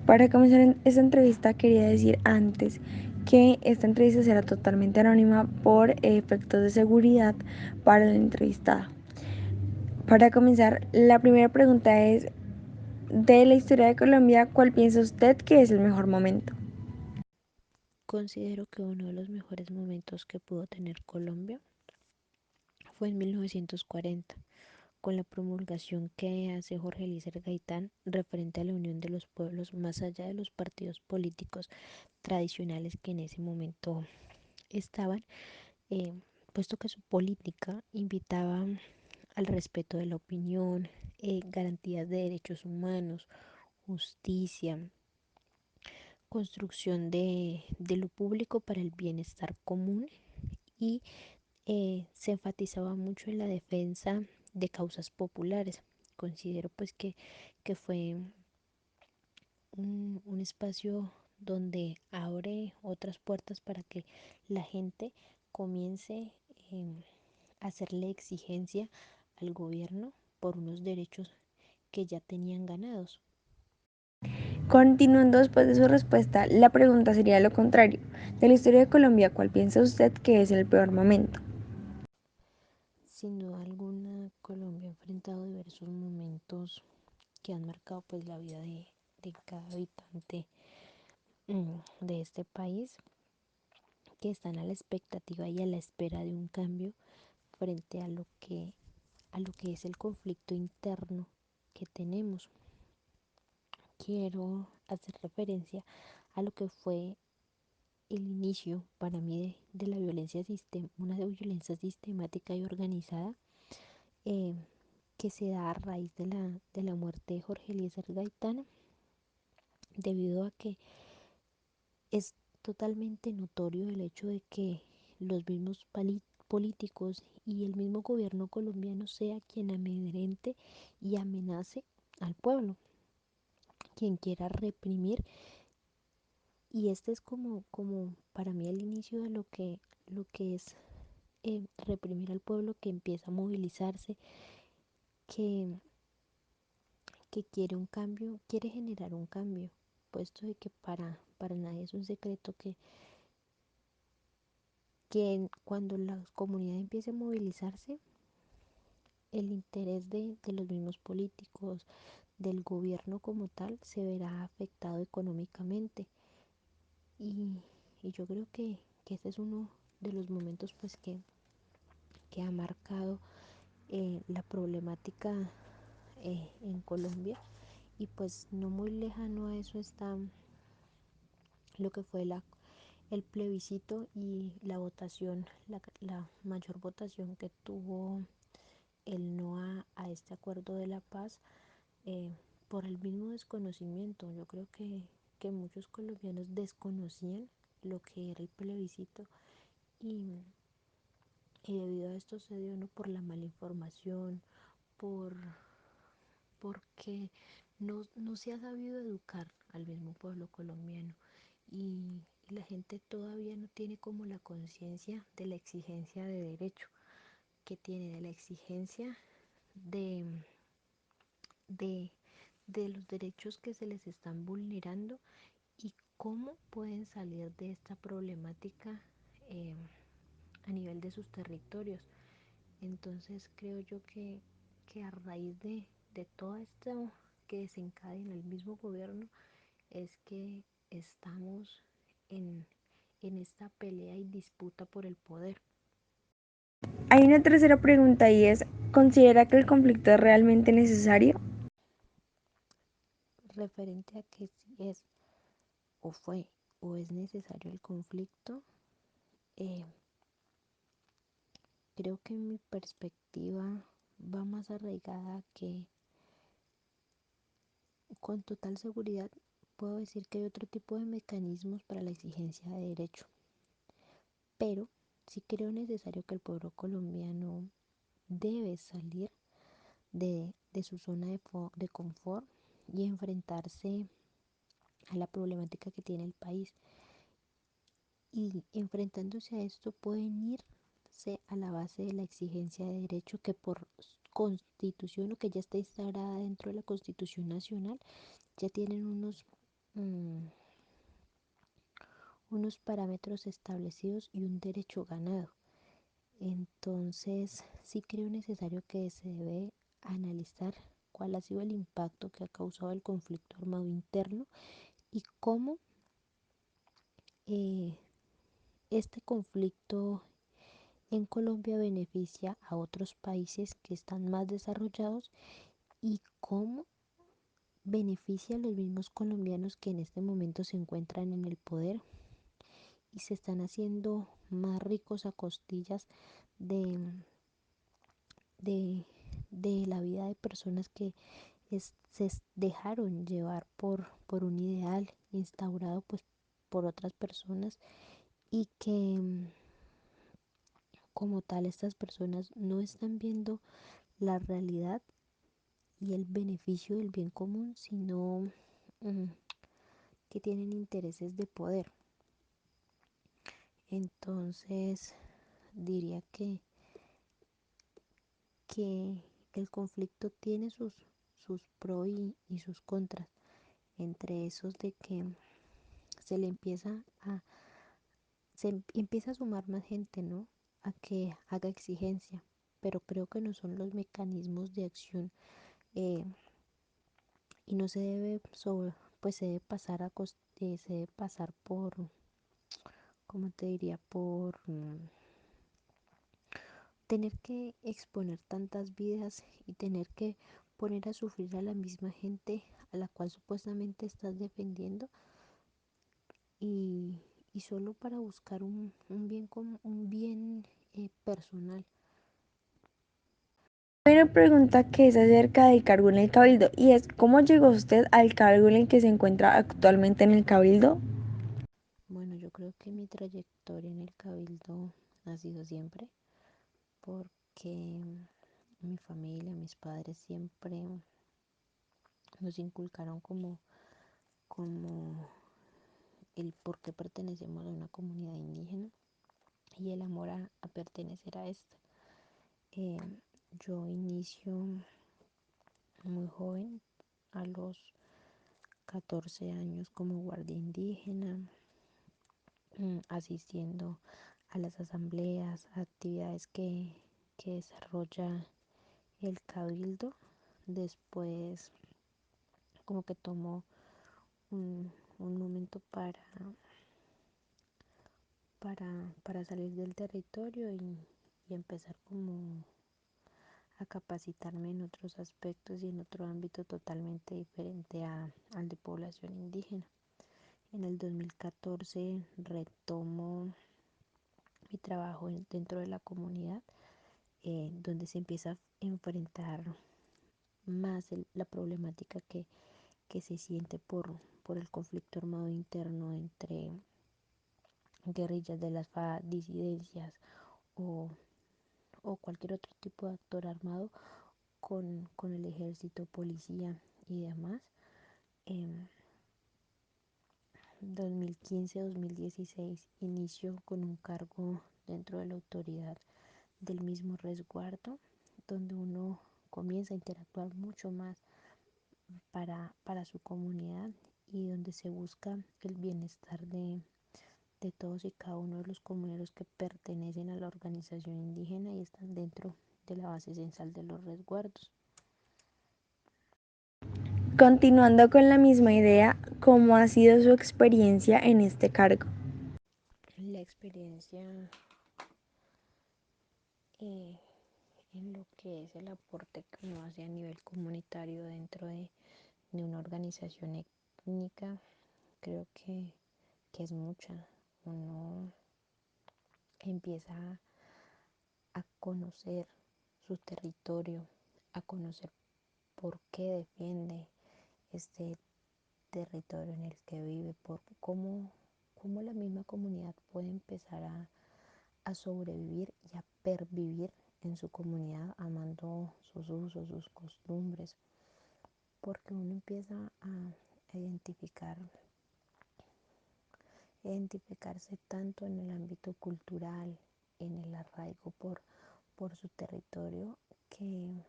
Para comenzar esta entrevista quería decir antes que esta entrevista será totalmente anónima por efectos de seguridad para la entrevistada. Para comenzar, la primera pregunta es, de la historia de Colombia, ¿cuál piensa usted que es el mejor momento? Considero que uno de los mejores momentos que pudo tener Colombia fue en 1940, con la promulgación que hace Jorge Eliezer Gaitán referente a la unión de los pueblos más allá de los partidos políticos tradicionales que en ese momento estaban, eh, puesto que su política invitaba al respeto de la opinión, garantías de derechos humanos, justicia, construcción de lo público para el bienestar común y se enfatizaba mucho en la defensa de causas populares. Considero pues que fue un espacio donde abre otras puertas para que la gente comience a hacerle exigencia al gobierno por unos derechos que ya tenían ganados. Continuando después de su respuesta, la pregunta sería lo contrario. De la historia de Colombia, ¿cuál piensa usted que es el peor momento? Sin duda alguna, Colombia ha enfrentado diversos momentos que han marcado pues la vida de cada habitante de este país, que están a la expectativa y a la espera de un cambio frente a lo que es el conflicto interno que tenemos. Quiero hacer referencia a lo que fue el inicio para mí de la violencia una violencia sistemática y organizada, eh, que se da a raíz de la muerte de Jorge Eliezer Gaitán, debido a que es totalmente notorio el hecho de que los mismos políticos y el mismo gobierno colombiano sea quien amedrente y amenace al pueblo, quien quiera reprimir. Y este es como para mí el inicio de lo que es reprimir al pueblo que empieza a movilizarse, que, que quiere un cambio, quiere generar un cambio, puesto de que para nadie es un secreto que cuando la comunidad empiece a movilizarse, el interés de los mismos políticos, del gobierno como tal, se verá afectado económicamente. Y, y yo creo que este es uno de los momentos pues que ha marcado la problemática en Colombia. Y pues no muy lejano a eso está lo que fue el plebiscito y la votación, la mayor votación que tuvo el no a este acuerdo de la paz, eh, por el mismo desconocimiento. Yo creo que muchos colombianos desconocían lo que era el plebiscito, y, y debido a esto se dio, no por la mala información, por porque no se ha sabido educar al mismo pueblo colombiano, y la gente todavía no tiene como la conciencia de la exigencia de derecho que tiene, de la exigencia de, de, de los derechos que se les están vulnerando y cómo pueden salir de esta problemática eh, a nivel de sus territorios. Entonces creo yo que a raíz de todo esto que desencadena el mismo gobierno es que estamos en, en esta pelea y disputa por el poder. Hay una tercera pregunta y es, ¿considera que el conflicto es realmente necesario? Referente a que si es o fue o es necesario el conflicto, eh, creo que mi perspectiva va más arraigada a que con total seguridad puedo decir que hay otro tipo de mecanismos para la exigencia de derecho, pero sí creo necesario que el pueblo colombiano debe salir de su zona de confort y enfrentarse a la problemática que tiene el país. Y enfrentándose a esto pueden irse a la base de la exigencia de derecho que por constitución o que ya está instaurada dentro de la Constitución Nacional ya tienen unos mm, unos parámetros establecidos y un derecho ganado. Entonces, sí creo necesario que se debe analizar cuál ha sido el impacto que ha causado el conflicto armado interno y cómo eh, este conflicto en Colombia beneficia a otros países que están más desarrollados y cómo beneficia a los mismos colombianos que en este momento se encuentran en el poder y se están haciendo más ricos a costillas de, de, de la vida de personas que se dejaron llevar por un ideal instaurado pues por otras personas y que como tal estas personas no están viendo la realidad y el beneficio del bien común, sino mm, que tienen intereses de poder. Entonces diría que el conflicto tiene sus pros y sus contras, entre esos de que se le empieza a, empieza a sumar más gente, ¿no? A que haga exigencia, pero creo que no son los mecanismos de acción eh, y no se debe pues se debe pasar se debe pasar por, ¿cómo te diría? Por tener que exponer tantas vidas y tener que poner a sufrir a la misma gente a la cual supuestamente estás defendiendo y, y solo para buscar un bien, un bien personal. Una pregunta que es acerca del cargo en el Cabildo y es ¿cómo llegó usted al cargo en el que se encuentra actualmente en el Cabildo? Bueno, yo creo que mi trayectoria en el cabildo ha sido siempre porque mi familia, mis padres siempre nos inculcaron como el por qué pertenecemos a una comunidad indígena y el amor a pertenecer a esta. Eh, yo inicio muy joven, a los 14 años como guardia indígena, asistiendo a las asambleas, actividades que desarrolla el cabildo. Después como que tomo un momento para salir del territorio y empezar como a capacitarme en otros aspectos y en otro ámbito totalmente diferente al de población indígena. En el 2014 retomo mi trabajo dentro de la comunidad, donde se empieza a enfrentar más la problemática que se siente por el conflicto armado interno entre guerrillas de las FARC, disidencias o, o cualquier otro tipo de actor armado con el ejército, policía y demás. En 2015-2016 inicio con un cargo dentro de la autoridad del mismo resguardo, donde uno comienza a interactuar mucho más para su comunidad y donde se busca el bienestar de todos y cada uno de los comuneros que pertenecen a la organización indígena y están dentro de la base censal de los resguardos. Continuando con la misma idea, ¿cómo ha sido su experiencia en este cargo? La experiencia eh, en lo que es el aporte que uno hace a nivel comunitario dentro de una organización étnica, creo que es mucha. Uno empieza a conocer su territorio, a conocer por qué defiende este territorio en el que vive, por cómo la misma comunidad puede empezar a sobrevivir y a pervivir en su comunidad, amando sus usos, sus costumbres, porque uno empieza a identificarse tanto en el ámbito cultural, en el arraigo por su territorio, que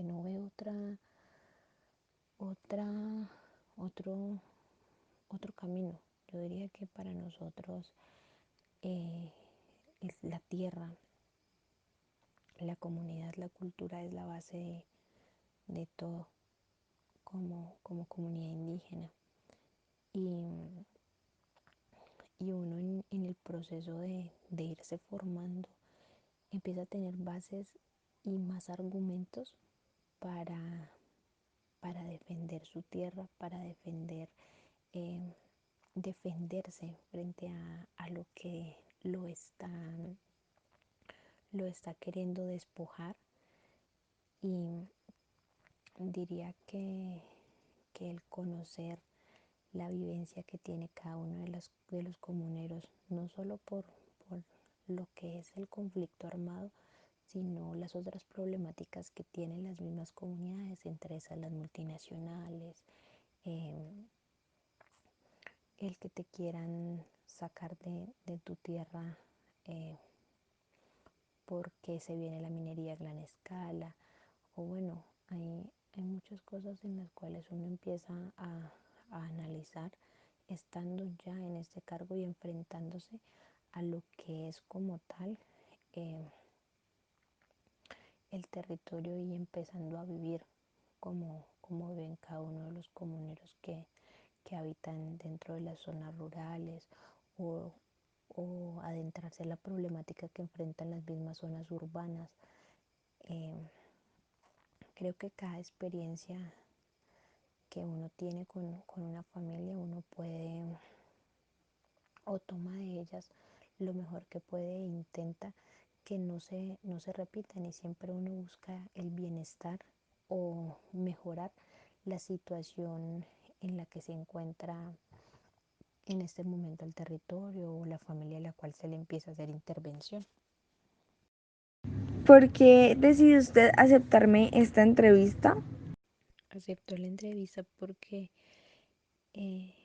no ve otra, otro otro camino. Yo diría que para nosotros eh, es la tierra, la comunidad, la cultura es la base de todo como comunidad indígena. Y, y uno en el proceso de irse formando empieza a tener bases y más argumentos para, para defender su tierra, para eh, defenderse frente a lo que lo está queriendo despojar. Y diría que el conocer la vivencia que tiene cada uno de los comuneros, no solo por lo que es el conflicto armado, sino las otras problemáticas que tienen las mismas comunidades, entre esas las multinacionales, eh, el que te quieran sacar de tu tierra eh, porque se viene la minería a gran escala, o bueno, hay muchas cosas en las cuales uno empieza a analizar estando ya en este cargo y enfrentándose a lo que es como tal eh, el territorio y empezando a vivir como ven cada uno de los comuneros que habitan dentro de las zonas rurales o, o adentrarse a la problemática que enfrentan las mismas zonas urbanas. Eh, Creo que cada experiencia que uno tiene con una familia, uno puede o toma de ellas lo mejor que puede e intenta que no se repitan y siempre uno busca el bienestar o mejorar la situación en la que se encuentra en este momento el territorio o la familia a la cual se le empieza a hacer intervención. ¿Por qué decidió usted aceptarme esta entrevista? Acepto la entrevista porque eh,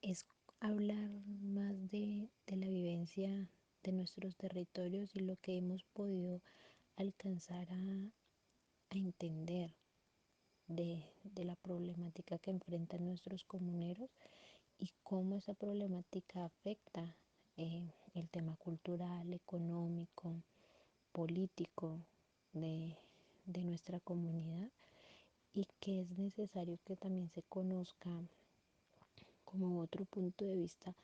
es hablar más de la vivencia de nuestros territorios y lo que hemos podido alcanzar a entender de la problemática que enfrentan nuestros comuneros y cómo esa problemática afecta el tema cultural, económico, político de, de nuestra comunidad y que es necesario que también se conozca como otro punto de vista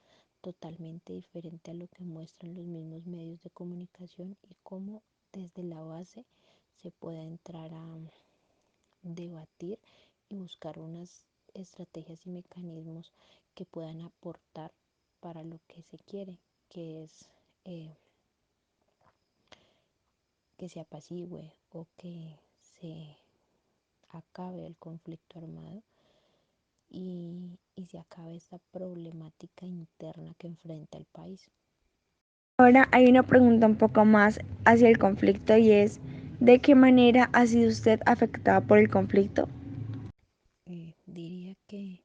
totalmente diferente a lo que muestran los mismos medios de comunicación y cómo desde la base se pueda entrar a debatir y buscar unas estrategias y mecanismos que puedan aportar para lo que se quiere, que es que se apacigüe o que se acabe el conflicto armado y se acabe esta problemática interna que enfrenta el país. Ahora hay una pregunta un poco más hacia el conflicto y es, ¿de qué manera ha sido usted afectada por el conflicto? Diría que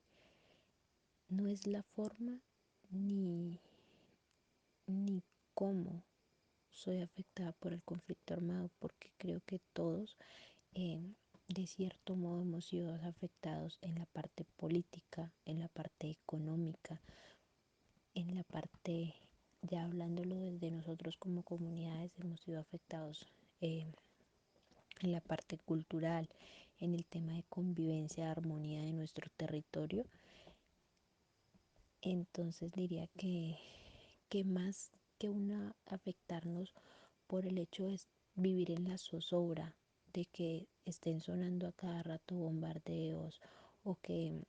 no es la forma ni, ni cómo soy afectada por el conflicto armado, porque creo que todos eh, de cierto modo hemos sido afectados en la parte política, en la parte económica, en la parte, ya hablándolo desde nosotros como comunidades, hemos sido afectados eh, en la parte cultural, en el tema de convivencia, de armonía de nuestro territorio. Entonces diría que más que una afectarnos por el hecho de vivir en la zozobra, de que estén sonando a cada rato bombardeos o que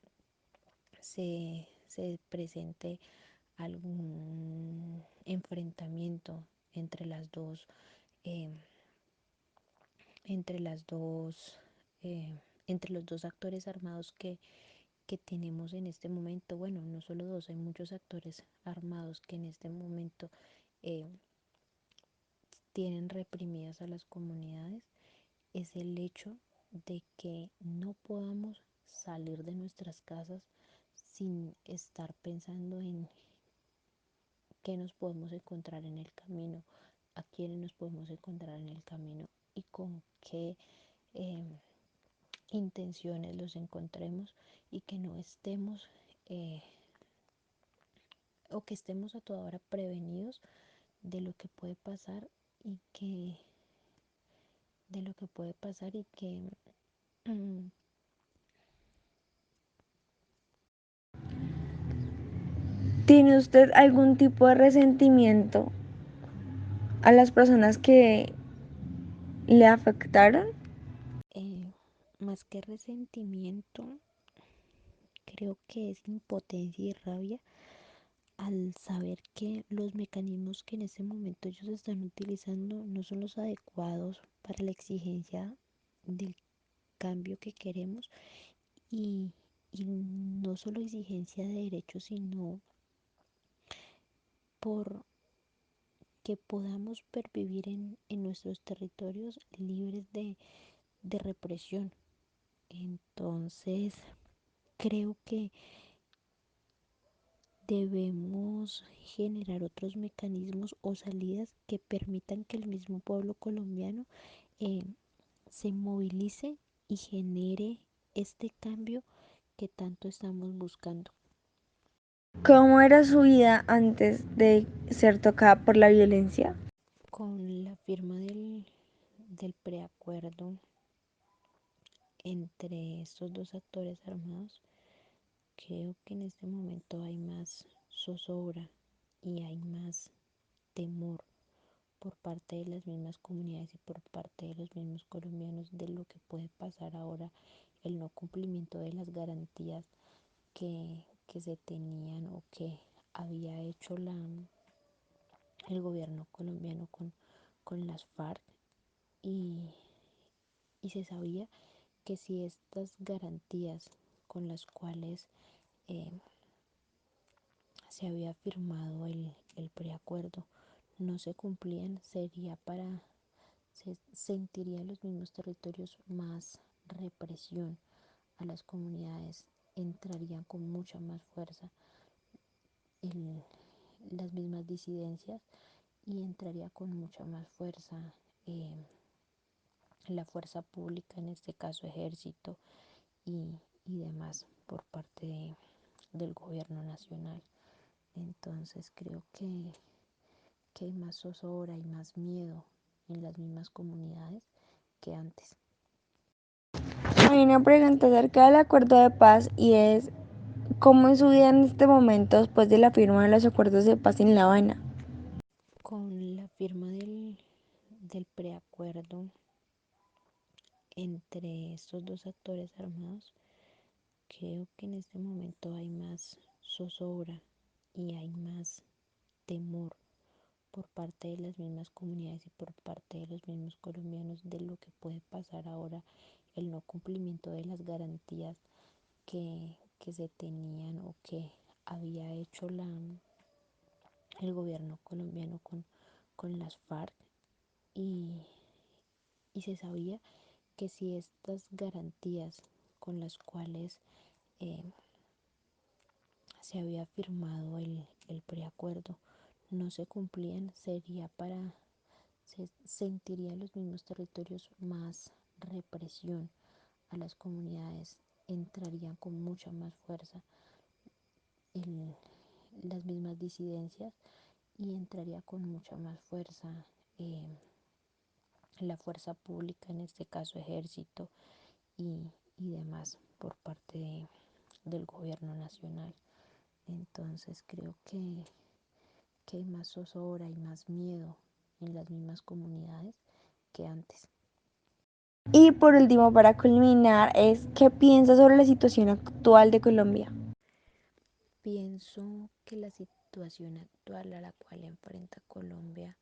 se presente algún enfrentamiento entre las dos, eh, entre las dos, entre los dos actores armados que tenemos en este momento. Bueno, no solo dos, hay muchos actores armados que en este momento eh, tienen reprimidas a las comunidades, es el hecho de que no podamos salir de nuestras casas sin estar pensando en qué nos podemos encontrar en el camino, a quiénes nos podemos encontrar en el camino y con qué eh, intenciones los encontremos y que no estemos eh, o que estemos a toda hora prevenidos de lo que puede pasar y que de lo que puede pasar y que ¿Tiene usted algún tipo de resentimiento a las personas que le afectaron? más que resentimiento, creo que es impotencia y rabia al saber que los mecanismos que en ese momento ellos están utilizando no son los adecuados para la exigencia del cambio que queremos y, y no solo exigencia de derechos, sino por que podamos pervivir en nuestros territorios libres de represión. Entonces, creo que debemos generar otros mecanismos o salidas que permitan que el mismo pueblo colombiano eh, se movilice y genere este cambio que tanto estamos buscando. ¿Cómo era su vida antes de ser tocada por la violencia? Con la firma del preacuerdo entre estos dos actores armados, creo que en este momento hay más zozobra y hay más temor por parte de las mismas comunidades y por parte de los mismos colombianos de lo que puede pasar ahora, el no cumplimiento de las garantías que se tenían o que había hecho el gobierno colombiano con las FARC y, y se sabía que si estas garantías con las cuales eh, se había firmado el preacuerdo no se cumplían, sería para, se sentirían los mismos territorios más represión a las comunidades, entrarían con mucha más fuerza el, las mismas disidencias y entraría con mucha más fuerza eh, la fuerza pública, en este caso ejército y demás por parte del gobierno nacional. Entonces creo que hay más zozobra y más miedo en las mismas comunidades que antes. Hay una pregunta acerca del acuerdo de paz y es ¿cómo es su vida en este momento después de la firma de los acuerdos de paz en La Habana? Con la firma del preacuerdo entre estos dos actores armados, creo que en este momento hay más zozobra y hay más temor por parte de las mismas comunidades y por parte de los mismos colombianos de lo que puede pasar ahora, el no cumplimiento de las garantías que se tenían o que había hecho el gobierno colombiano con las FARC y, y se sabía que si estas garantías con las cuales eh, se había firmado el preacuerdo no se cumplían, sería para, se sentirían los mismos territorios más represión a las comunidades, entrarían con mucha más fuerza el, las mismas disidencias y entraría con mucha más fuerza eh, la fuerza pública, en este caso ejército y demás por parte del gobierno nacional. Entonces creo que hay más zozobra y más miedo en las mismas comunidades que antes. Y por último, para culminar, es ¿qué piensa sobre la situación actual de Colombia? Pienso que la situación actual a la cual enfrenta Colombia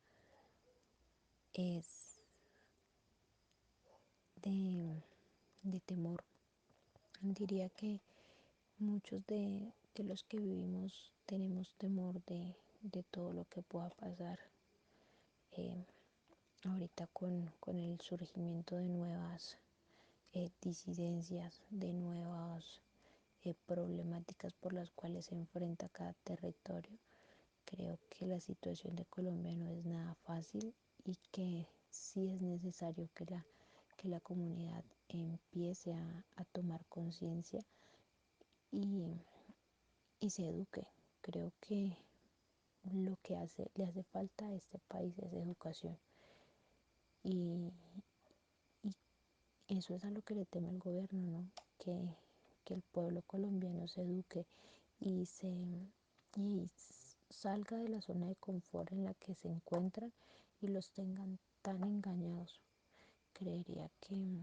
es de temor. Diría que muchos de los que vivimos tenemos temor de todo lo que pueda pasar eh, ahorita con el surgimiento de nuevas disidencias, de nuevas problemáticas por las cuales se enfrenta cada territorio. Creo que la situación de Colombia no es nada fácil y que sí es necesario que la comunidad empiece a tomar conciencia y, y se eduque. Creo que lo que le hace falta a este país es educación. Y, y eso es a lo que le teme el gobierno, ¿no? Que el pueblo colombiano se eduque y y salga de la zona de confort en la que se encuentran y los tengan tan engañados. Creería que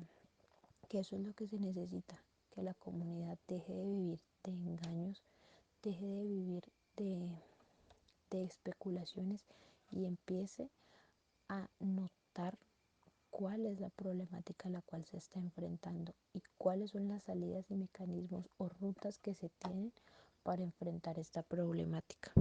eso es lo que se necesita, que la comunidad deje de vivir de engaños, deje de vivir de, de especulaciones y empiece a notar cuál es la problemática a la cual se está enfrentando y cuáles son las salidas y mecanismos o rutas que se tienen para enfrentar esta problemática.